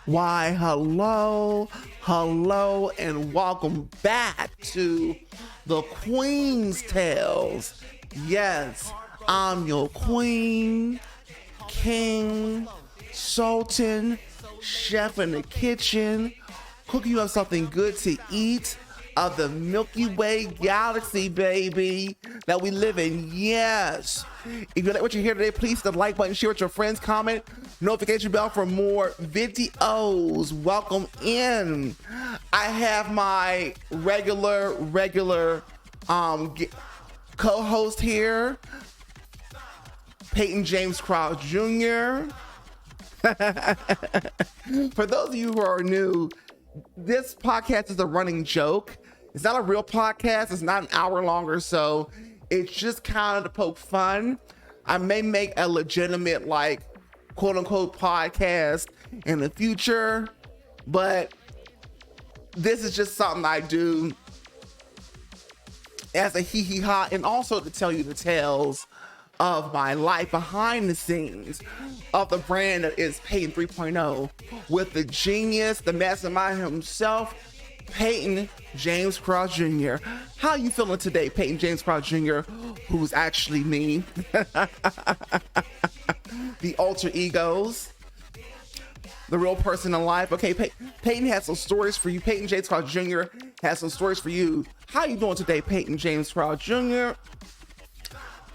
Why, hello, and welcome back to the Queen's Tales. Yes, I'm your queen, king, sultan, chef in the kitchen, cooking you up something good to eat of the Milky Way galaxy, baby, that we live in. Yes. If you like what you hear today, please hit the like button, share with your friends, comment, notification bell for more videos. Welcome in. I have my regular co-host here, Peyton James Crowd Jr. For those of you who are new, this podcast is a running joke. It's not a real podcast. It's not an hour long or so. It's just kind of to poke fun. I may make a legitimate, like, quote unquote podcast in the future, but this is just something I do as a hee hee ha, and also to tell you the tales of my life behind the scenes of the brand that is Peyton 3.0 with the genius, the mastermind himself, Peyton James Crowd Jr. How you feeling today, Peyton James Crowd Jr., who's actually me? The alter egos, the real person in life. Okay, Peyton has some stories for you. Peyton James Crowd Jr. has some stories for you. How you doing today, Peyton James Crowd Jr.?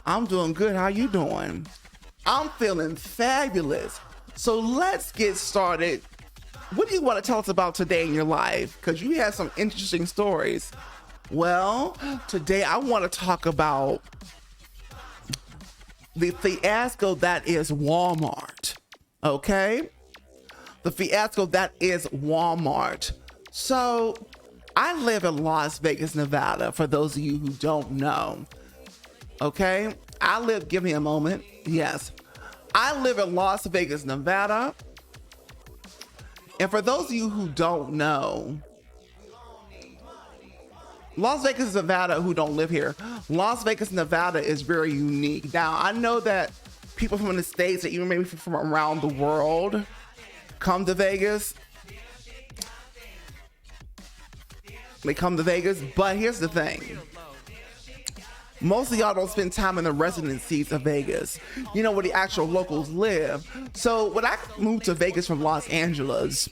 I'm doing good. How you doing? I'm feeling fabulous. So let's get started. What do you want to tell us about today in your life? Because you have some interesting stories. Well, today I want to talk about the fiasco that is Walmart. Okay? The fiasco that is Walmart. So I live in Las Vegas, Nevada, for those of you who don't know. Okay? give me a moment. Yes. I live in Las Vegas, Nevada. And for those of you who don't know, Las Vegas, Nevada, who don't live here, Las Vegas, Nevada is very unique. Now, I know that people from the States, or even maybe from around the world, come to Vegas. They come to Vegas, but here's the thing. Most of y'all don't spend time in the residencies of Vegas, you know, where the actual locals live. So when I moved to Vegas from Los Angeles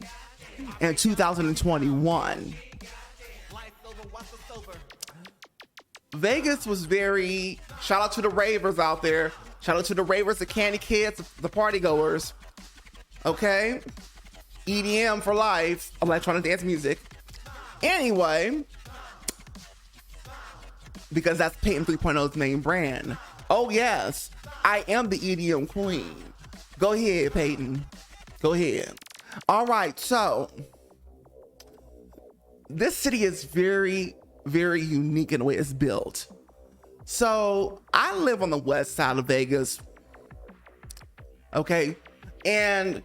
in 2021, Vegas was very, shout out to the ravers out there. Shout out to the ravers, the candy kids, the party goers. Okay? EDM for life, electronic dance music. Anyway, because that's Peyton 3.0's main brand. Oh yes, I am the EDM queen. Go ahead, Peyton. Go ahead. All right, so this city is very, very unique in the way it's built. So I live on the west side of Vegas. Okay, and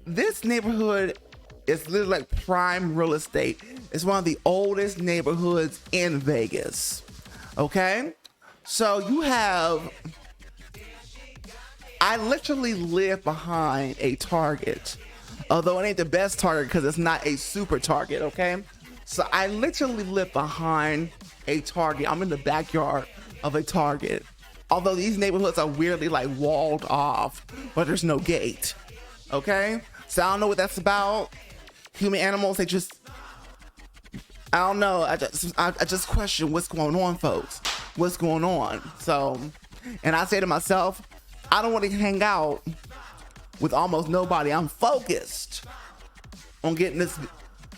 this neighborhood is literally like prime real estate. It's one of the oldest neighborhoods in Vegas. Okay? So I literally live behind a Target. Although it ain't the best Target because it's not a super Target, okay? So I literally live behind a Target. I'm in the backyard of a Target. Although these neighborhoods are weirdly like walled off, but there's no gate. Okay? So I don't know what that's about. Human animals, they just, I don't know. I just question what's going on, folks. What's going on? So, and I say to myself, I don't want to hang out with almost nobody. I'm focused on getting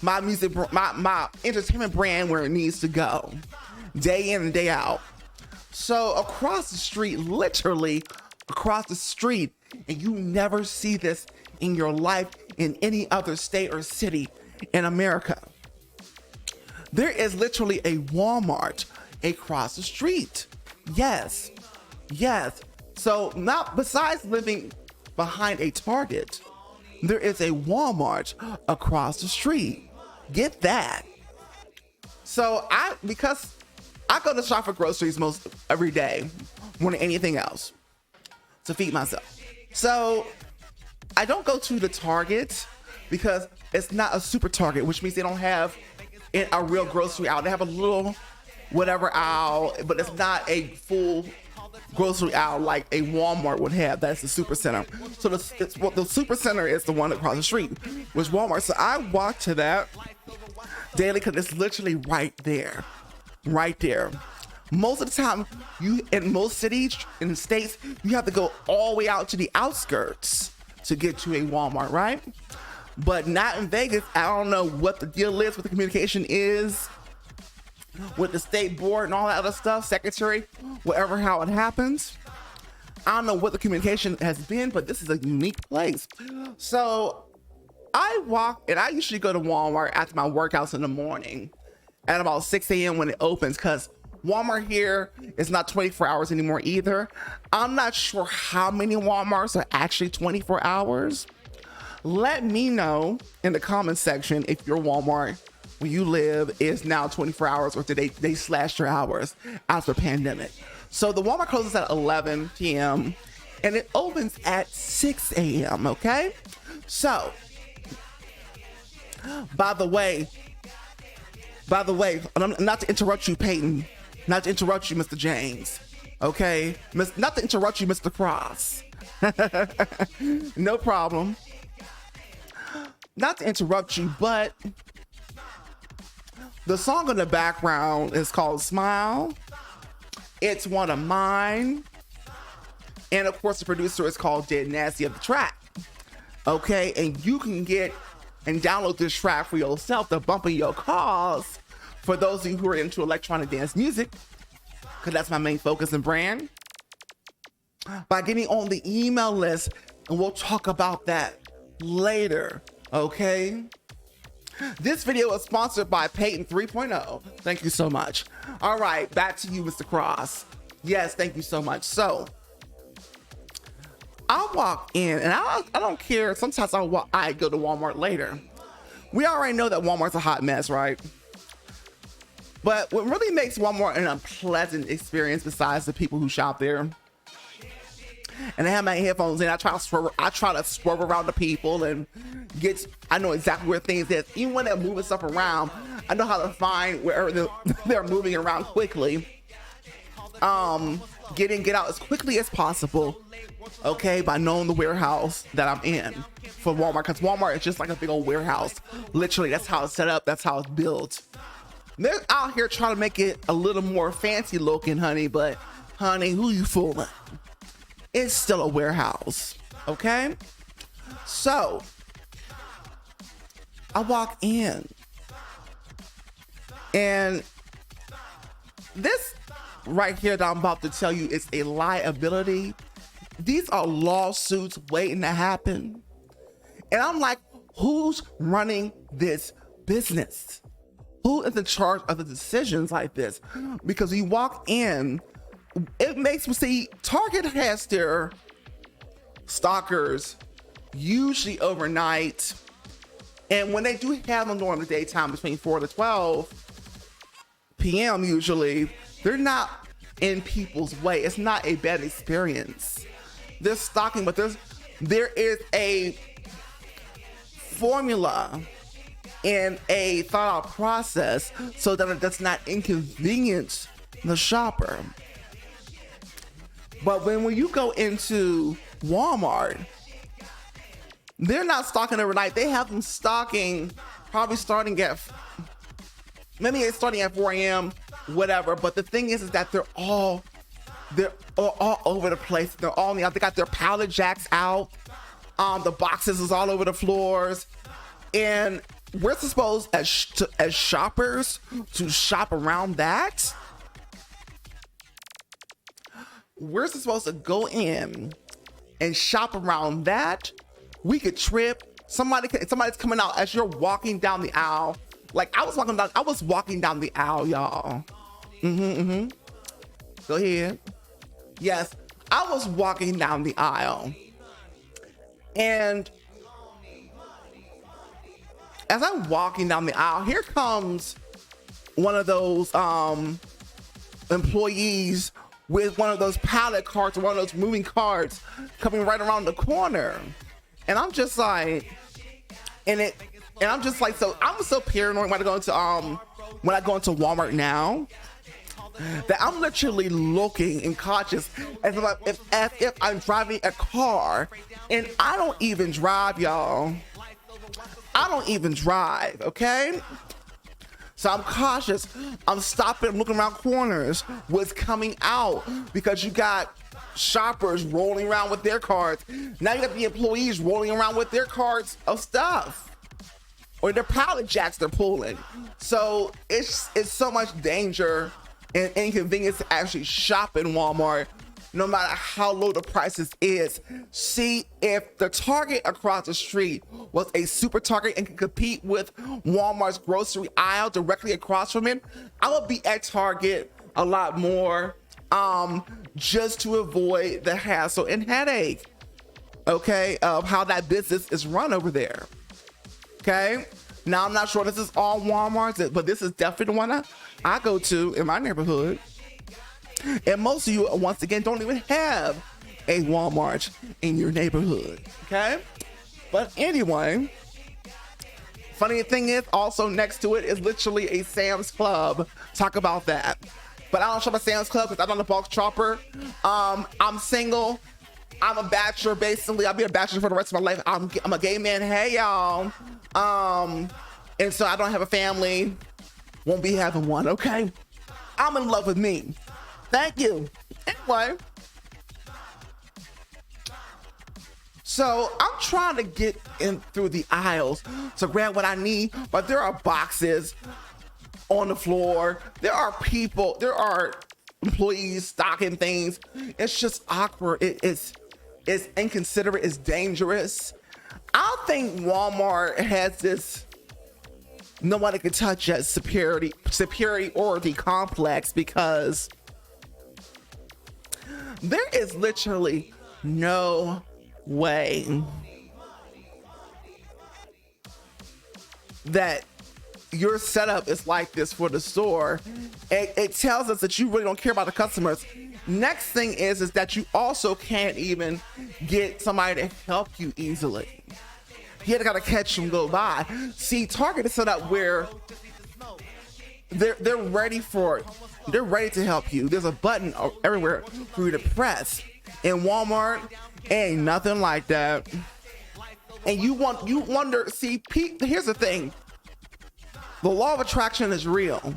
my music, my entertainment brand where it needs to go, day in and day out. So across the street, literally across the street, and you never see this in your life in any other state or city in America. There is literally a Walmart across the street. Yes. So not besides living behind a Target, there is a Walmart across the street. Get that. So because I go to shop for groceries most every day more than anything else to feed myself. So I don't go to the Target because it's not a super Target, which means they don't have a real grocery aisle. They have a little whatever aisle, but it's not a full grocery aisle like a Walmart would have. That's the super center. So the super center is the one across the street, which Walmart. So I walk to that daily because it's literally right there. Most of the time, you in most cities in the states, you have to go all the way out to the outskirts to get to a Walmart, right? But not in Vegas. I don't know what the deal is, what the communication is with the state board and all that other stuff, secretary, whatever, how it happens. I don't know what the communication has been, but this is a unique place. So I walk, and I usually go to Walmart after my workouts in the morning at about 6 a.m. when it opens, because Walmart here is not 24 hours anymore either. I'm not sure how many Walmarts are actually 24 hours. Let me know in the comment section if your Walmart where you live is now 24 hours or did they slashed your hours after the pandemic. So the Walmart closes at 11 p.m. and it opens at 6 a.m. Okay. So by the way, not to interrupt you, Peyton, not to interrupt you, Mr. James. Okay. Not to interrupt you, Mr. Cross. No problem. Not to interrupt you, but the song in the background is called Smile. It's one of mine. And of course, the producer is called Dead Nasty of the track. Okay, and you can get and download this track for yourself to bump in your cars for those of you who are into electronic dance music, because that's my main focus and brand, by getting on the email list, and we'll talk about that later, okay? This video is sponsored by Peyton 3.0. Thank you so much. All right, back to you, Mr. Cross. Yes, thank you so much. So I walk in, and I don't care. Sometimes I go to Walmart later. We already know that Walmart's a hot mess, right? But what really makes Walmart an unpleasant experience, besides the people who shop there, and I have my headphones in, I try to swerve around the people and I know exactly where things is. Even when they're moving stuff around, I know how to find wherever they're moving around quickly. Get out as quickly as possible, okay, by knowing the warehouse that I'm in for Walmart, because Walmart is just like a big old warehouse. Literally, that's how it's set up, that's how it's built. They're out here trying to make it a little more fancy looking, honey, but honey, who you fooling? It's still a warehouse, okay? So I walk in, and this right here that I'm about to tell you is a liability. These are lawsuits waiting to happen. And I'm like, who's running this business? Who is in charge of the decisions like this? Because you walk in, it makes me see Target has their stockers usually overnight. And when they do have them during the daytime between 4 to 12 p.m. usually, they're not in people's way. It's not a bad experience. They're stocking, but there is a formula and a thought out process so that it does not inconvenience the shopper. But when you go into Walmart, they're not stocking overnight. They have them stocking probably starting at, maybe it's starting at 4 a.m., whatever. But the thing is that they're all over the place. They got their pallet jacks out. The boxes is all over the floors. And we're supposed as shoppers to shop around that. We're supposed to go in and shop around that. We could trip. Somebody's coming out as you're walking down the aisle. Like I was walking down the aisle, y'all. Go ahead. Yes, I was walking down the aisle. And as I'm walking down the aisle, here comes one of those employees with one of those pallet carts or one of those moving carts coming right around the corner. And I'm just like, and it, and I'm just like, so I'm so paranoid when I go into Walmart now, that I'm literally looking and cautious as if I'm driving a car, and I don't even drive, y'all. I don't even drive, okay? So I'm cautious. I'm stopping, looking around corners, what's coming out, because you got shoppers rolling around with their carts. Now you got the employees rolling around with their carts of stuff, or their pallet jacks they're pulling. So it's so much danger and inconvenience to actually shop in Walmart, no matter how low the prices is. See, if the Target across the street was a super Target and could compete with Walmart's grocery aisle directly across from it, I would be at Target a lot more, just to avoid the hassle and headache, okay, of how that business is run over there. Okay, now I'm not sure this is all Walmarts, but this is definitely the one I go to in my neighborhood. And most of you, once again, don't even have a Walmart in your neighborhood, okay? But anyway, funny thing is, also next to it is literally a Sam's Club. Talk about that. But I don't shop at Sam's Club because I'm not a bulk shopper. I'm single. I'm a bachelor, basically. I'll be a bachelor for the rest of my life. I'm a gay man. Hey, y'all. And so I don't have a family. Won't be having one, okay? I'm in love with me. Thank you. Anyway, so I'm trying to get in through the aisles to grab what I need, but there are boxes on the floor. There are people, there are employees stocking things. It's just awkward. It's inconsiderate. It's dangerous. I think Walmart has this nobody can touch at superiority complex, because there is literally no way that your setup is like this for the store. It tells us that you really don't care about the customers. Next thing is that you also can't even get somebody to help you easily. You gotta catch them go by. See, Target is set up where they're ready for it. They're ready to help you. There's a button everywhere for you to press. In Walmart, ain't nothing like that. And you wonder, see, here's the thing. The law of attraction is real,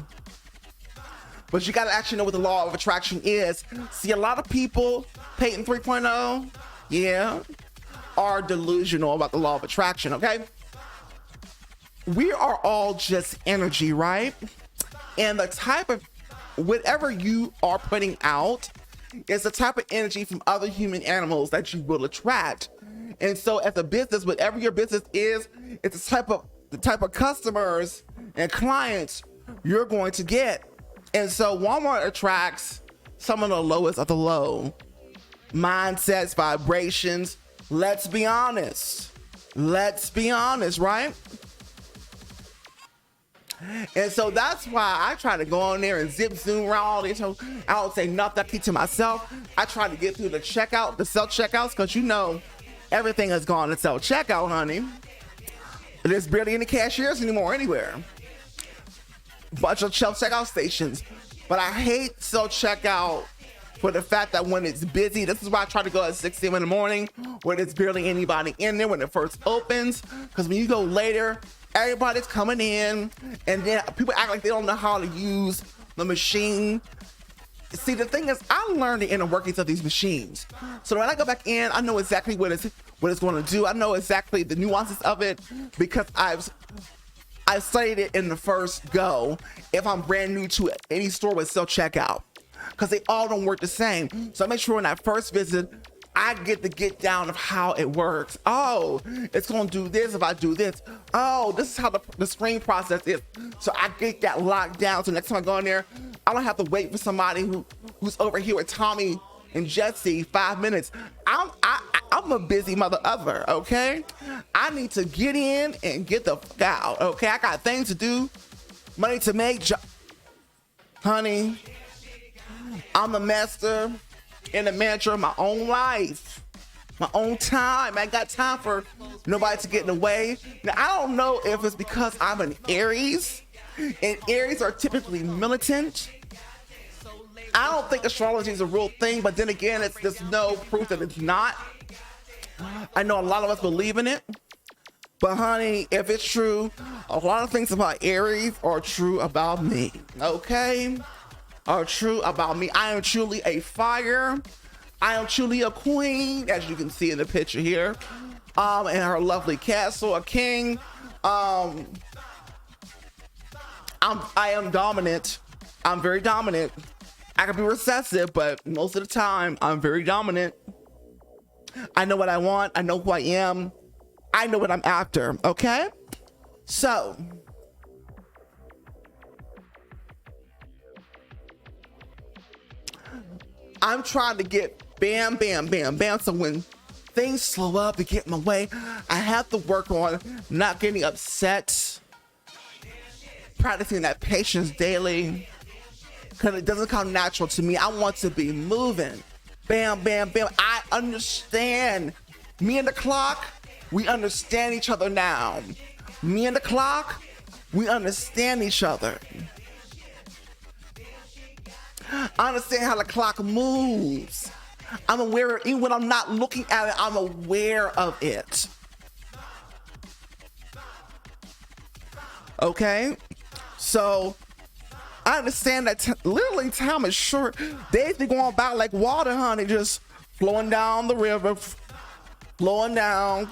but you gotta actually know what the law of attraction is. See, a lot of people, Peyton 3.0, yeah, are delusional about the law of attraction, okay? We are all just energy, right? And the type of whatever you are putting out is the type of energy from other human animals that you will attract. And so as a business, whatever your business is, it's the type of customers and clients you're going to get. And so Walmart attracts some of the lowest of the low mindsets, vibrations. Let's be honest, right? And so that's why I try to go on there and zip zoom around all this. I don't say nothing. I keep to myself. I try to get through the self checkouts, because you know everything has gone to self checkout, honey. There's barely any cashiers anymore anywhere. Bunch of self checkout stations. But I hate self checkout for the fact that when it's busy, this is why I try to go at 6 a.m. in the morning when there's barely anybody in there when it first opens. Because when you go later, everybody's coming in, and then people act like they don't know how to use the machine. See, the thing is, I learned the inner workings of these machines. So when I go back in, I know exactly what it's going to do. I know exactly the nuances of it, because I've studied it in the first go if I'm brand new to any store with self-checkout, because they all don't work the same. So I make sure in that first visit, I get down of how it works. Oh, it's gonna do this if I do this. Oh, this is how the screen process is. So I get that locked down. So next time I go in there, I don't have to wait for somebody who's over here with Tommy and Jesse 5 minutes. I'm a busy mother other, okay? I need to get in and get the fuck out, okay? I got things to do, money to make. Honey, I'm the master and the manager of my own life. my own time. I got time for nobody to get in the way. Now, I don't know if it's because I'm an Aries, and Aries are typically militant. I don't think astrology is a real thing, but then again, there's no proof that it's not. I know a lot of us believe in it, but honey, if it's true, a lot of things about Aries are true about me, okay? Are true about me. I am truly a fire. I am truly a queen, as you can see in the picture here, in her lovely castle, a king. I am dominant. I'm very dominant. I can be recessive, but most of the time, I'm very dominant. I know what I want. I know who I am. I know what I'm after, okay? So, I'm trying to get bam, bam, bam, bam. So when things slow up to get in my way, I have to work on not getting upset, practicing that patience daily, because it doesn't come natural to me. I want to be moving. Bam, bam, bam. I understand. Me and the clock, we understand each other now. Me and the clock, we understand each other. I understand how the clock moves. I'm aware of, even when I'm not looking at it, I'm aware of it. Okay? So, I understand that literally time is short. Days be going by like water, honey, just flowing down the river, flowing down.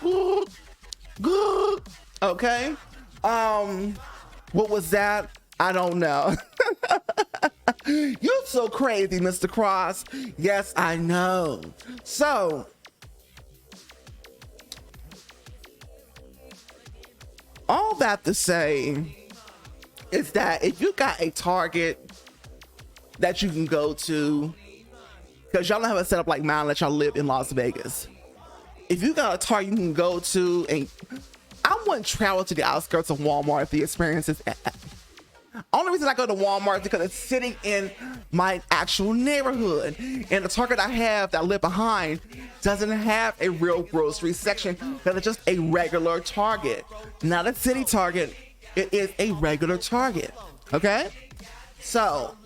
Good. Okay? What was that? I don't know. You're so crazy, Mr. Cross. Yes, I know. So, all that to say is that if you got a target that you can go to, because y'all don't have it set up like mine, let y'all live in Las Vegas. If you got a target you can go to, and I wouldn't travel to the outskirts of Walmart if the experience is only reason I go to Walmart is because it's sitting in my actual neighborhood, and the Target I have that I live behind doesn't have a real grocery section because it's just a regular Target, not a city Target. It is a regular Target. Okay, so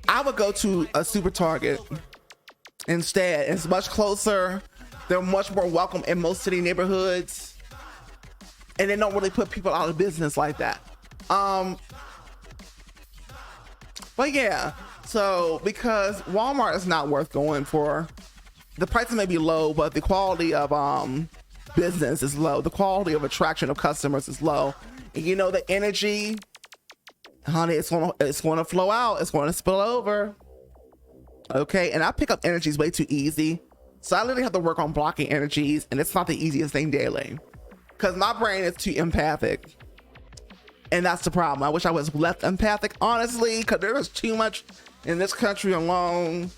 I would go to a super Target instead. It's much closer. They're much more welcome in most city neighborhoods. And they don't really put people out of business like that. But yeah, so because Walmart is not worth going for, the prices may be low, but the quality of business is low. The quality of attraction of customers is low. And you know, the energy, honey, it's gonna flow out. It's gonna spill over. Okay, and I pick up energies way too easy. So I literally have to work on blocking energies, and it's not the easiest thing daily. Because my brain is too empathic, and that's the problem. I wish I was less empathic, honestly, because there's too much in this country alone,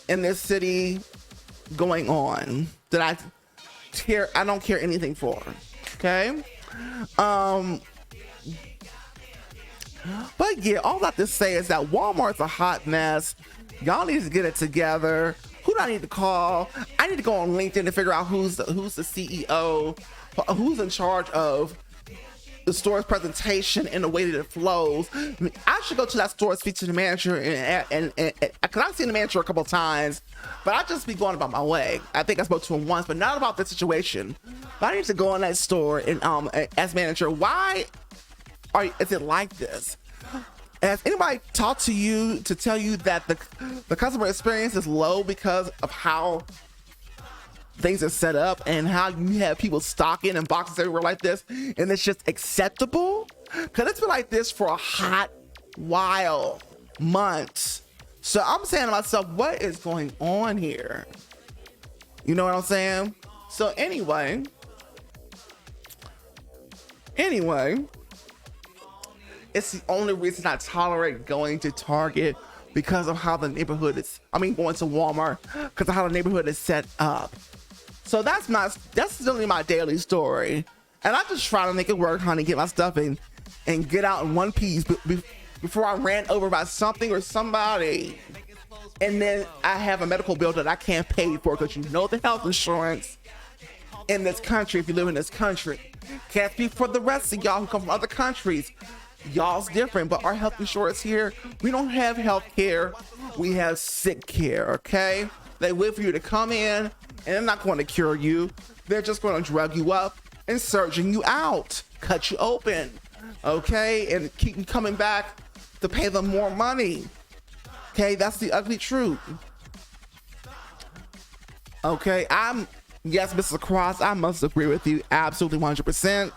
in this city, going on that I don't care anything for. Okay, but yeah, all I have to say is that Walmart's a hot mess. Y'all need to get it together. Who do I need to call? I need to go on LinkedIn to figure out who's the CEO. Who's in charge of the store's presentation and the way that it flows. I mean, I should go to that store, speak to the manager, and because I've seen the manager a couple of times, but I just be going about my way. I think I spoke to him once, but not about the situation. But I need to go in that store and as manager, why is it like this? Has anybody talked to you to tell you that the customer experience is low because of how things are set up and how you have people stocking in boxes everywhere like this, and it's just acceptable? Because it's been like this for a hot while, months. So I'm saying to myself, what is going on here? You know what I'm saying? So anyway, it's the only reason I tolerate going to Target, because of how the neighborhood is, going to Walmart, because of how the neighborhood is set up. So that's really my daily story. And I just try to make it work, honey, get my stuff in and get out in one piece before I ran over by something or somebody. and then I have a medical bill that I can't pay for, because you know the health insurance in this country, if you live in this country, can't speak for the rest of y'all who come from other countries. Y'all's different, but our health insurance here, we don't have health care, we have sick care, okay? They wait for you to come in, and they're not going to cure you. They're just going to drug you up and surgeon you out, cut you open, okay? And keep you coming back to pay them more money, okay? That's the ugly truth. Okay, yes, Mrs. Cross, I must agree with you absolutely 100%.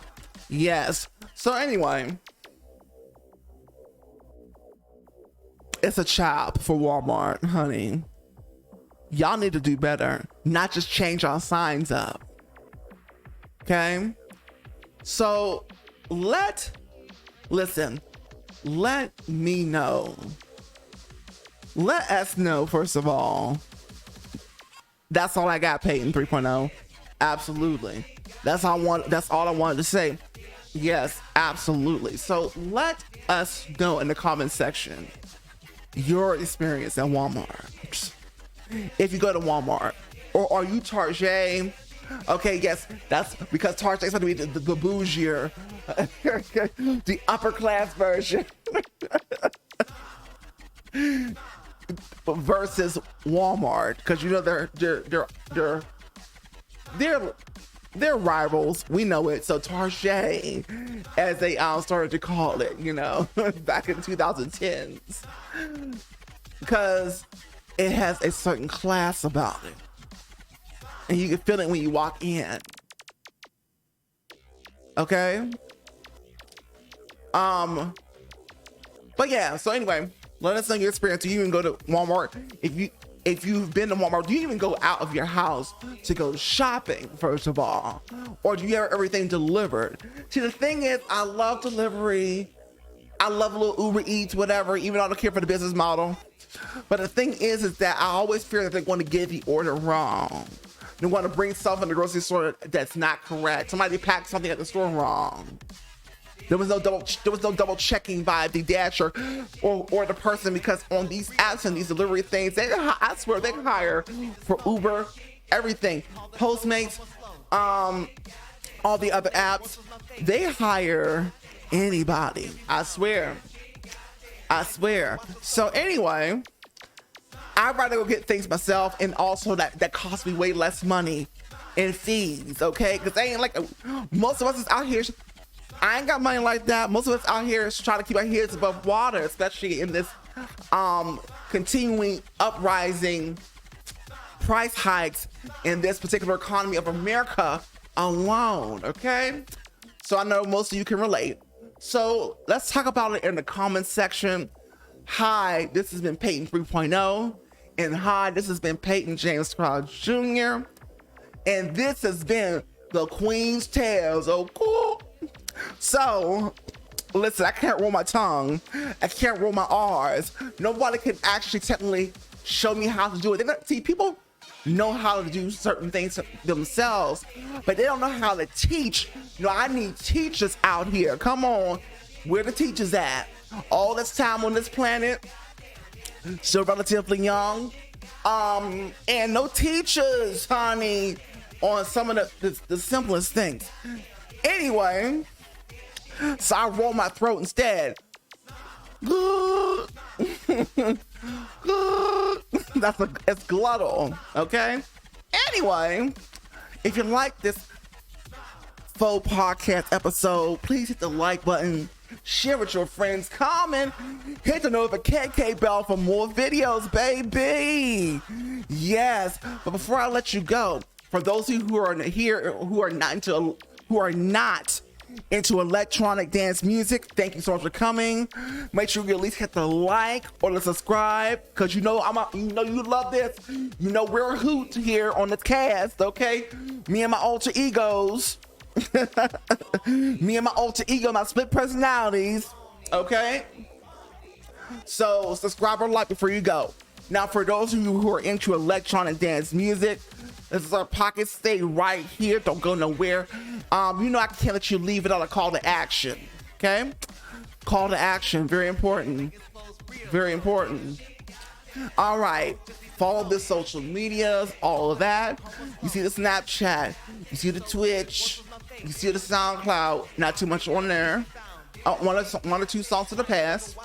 Yes. So anyway, it's a chop for Walmart, honey. Y'all need to do better, not just change our signs up. Okay? So let me know. Let us know, first of all. That's all I got, Peyton 3.0. Absolutely. That's all I wanted to say. Yes, absolutely. So let us know in the comment section your experience at Walmart. If you go to Walmart, or are you Target? Okay, yes, that's because Target's going to be the bougier, the upper class version. Versus Walmart, because you know they're rivals. We know it. So Target, as they started to call it, you know, back in 2010s, because it has a certain class about it, and you can feel it when you walk in. Okay. But yeah. So anyway. Let us know your experience. Do you even go to Walmart? If you've been to Walmart, do you even go out of your house to go shopping, first of all? Or do you have everything delivered? See, the thing is, I love delivery. I love a little Uber Eats, whatever, even though I don't care for the business model. But the thing is that I always fear that they're going to get the order wrong. They want to bring stuff in the grocery store that's not correct. Somebody packed something at the store wrong. There was no double checking by the dasher or the person, because on these apps and these delivery things, I swear they can hire for Uber, everything, Postmates, all the other apps, they hire anybody. I swear. So anyway, I'd rather go get things myself, and also that costs me way less money in fees, okay? Because they ain't like most of us is out here. I ain't got money like that. Most of us out here is trying to keep our heads above water, especially in this continuing uprising price hikes in this particular economy of America alone, okay? So I know most of you can relate. So let's talk about it in the comments section. Hi, this has been Peyton 3.0. And hi, this has been Peyton James Crowd Jr. And this has been the Queen's Tales. Oh, cool. So, listen, I can't roll my tongue. I can't roll my R's. Nobody can actually technically show me how to do it. See, people know how to do certain things themselves, but they don't know how to teach. You know, I need teachers out here. Come on. Where the teachers at? All this time on this planet, still relatively young. And no teachers, honey, on some of the simplest things. Anyway, so I roll my throat instead. It's glottal, okay? Anyway, if you like this faux podcast episode, please hit the like button, share with your friends, comment, hit the notification bell for more videos, baby. Yes, but before I let you go, for those of you who are here who are not into electronic dance music, thank you so much for coming. Make sure you at least hit the like or the subscribe, because you know you love this. You know we're a hoot here on this cast, okay? Me and my alter egos. Me and my alter ego, my split personalities, okay? So subscribe or like before you go. Now, for those of you who are into electronic dance music, this is our pocket. Stay right here. Don't go nowhere. You know I can't let you leave without a call to action. Okay? Call to action. Very important. Very important. All right. Follow the social medias, all of that. You see the Snapchat, you see the Twitch, you see the SoundCloud, not too much on there. One or two songs to the past.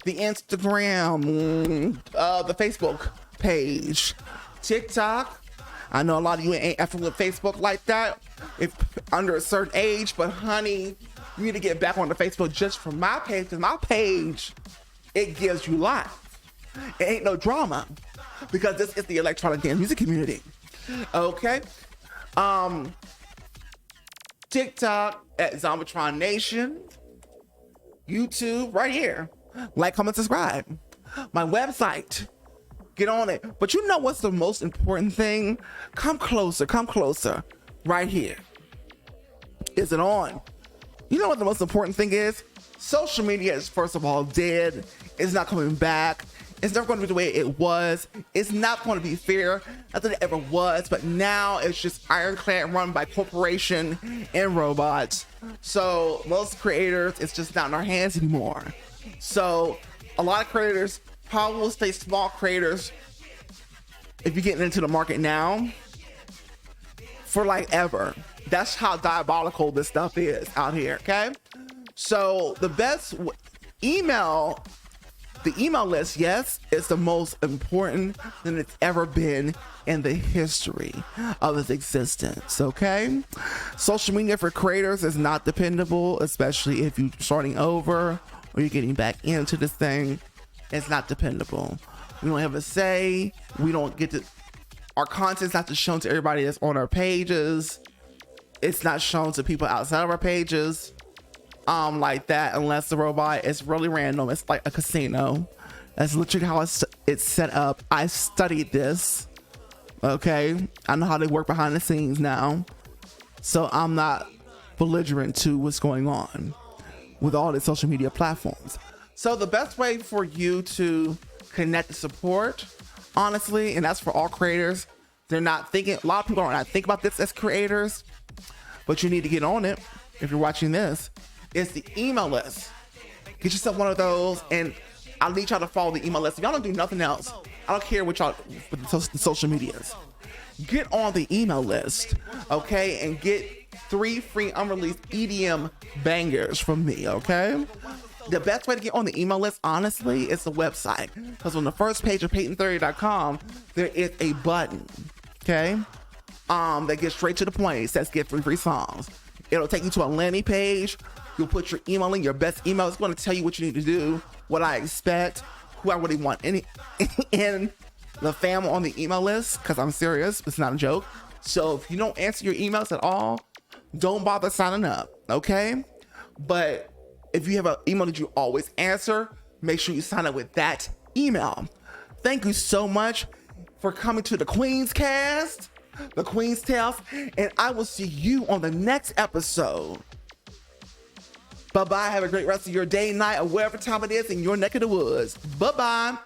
The Instagram, the Facebook page, TikTok. I know a lot of you ain't effing with Facebook like that if under a certain age, but honey, you need to get back on the Facebook just for my page, because my page, it gives you life. It ain't no drama, because this is the electronic dance music community. Okay. TikTok at Zombitron Nation. YouTube right here. Like, comment, subscribe. My website. Get on it. But you know what's the most important thing? Come closer. Come closer. Right here. Is it on? You know what the most important thing is? Social media is, first of all, dead. It's not coming back. It's never going to be the way it was. It's not going to be fair. Not that it ever was, but now it's just ironclad, run by corporation and robots. So most creators, it's just not in our hands anymore. So a lot of creators probably will stay small creators if you're getting into the market now for like ever. That's how diabolical this stuff is out here, okay? So the best email, the email list, yes, is the most important than it's ever been in the history of its existence, okay? Social media for creators is not dependable, especially if you're starting over or you're getting back into this thing. It's not dependable. We don't have a say. We don't get to, our content's not just shown to everybody that's on our pages. It's not shown to people outside of our pages. Like that, unless the robot is really random. It's like a casino. That's literally how it's set up. I studied this. Okay, I know how they work behind the scenes now, so I'm not belligerent to what's going on with all the social media platforms. So the best way for you to connect the support, honestly, and that's for all creators. They're not thinking. A lot of people are not think about this as creators, but you need to get on it if you're watching this. It's the email list. Get yourself one of those, and I'll need y'all to follow the email list. If y'all don't do nothing else, I don't care what y'all with the social medias. Get on the email list, okay, and get 3 free unreleased EDM bangers from me, okay? The best way to get on the email list, honestly, is the website, because on the first page of Peyton30.com, there is a button, okay, that gets straight to the point. It says get 3 free songs. It'll take you to a landing page. You'll put your email in, your best email. It's going to tell you what you need to do, what I expect, who I really want in the fam on the email list, because I'm serious. It's not a joke. So if you don't answer your emails at all, don't bother signing up, okay? But if you have an email that you always answer, make sure you sign up with that email. Thank you so much for coming to the Queen's Cast, the Queen's Tales, and I will see you on the next episode. Bye-bye. Have a great rest of your day, night, or whatever time it is in your neck of the woods. Bye-bye.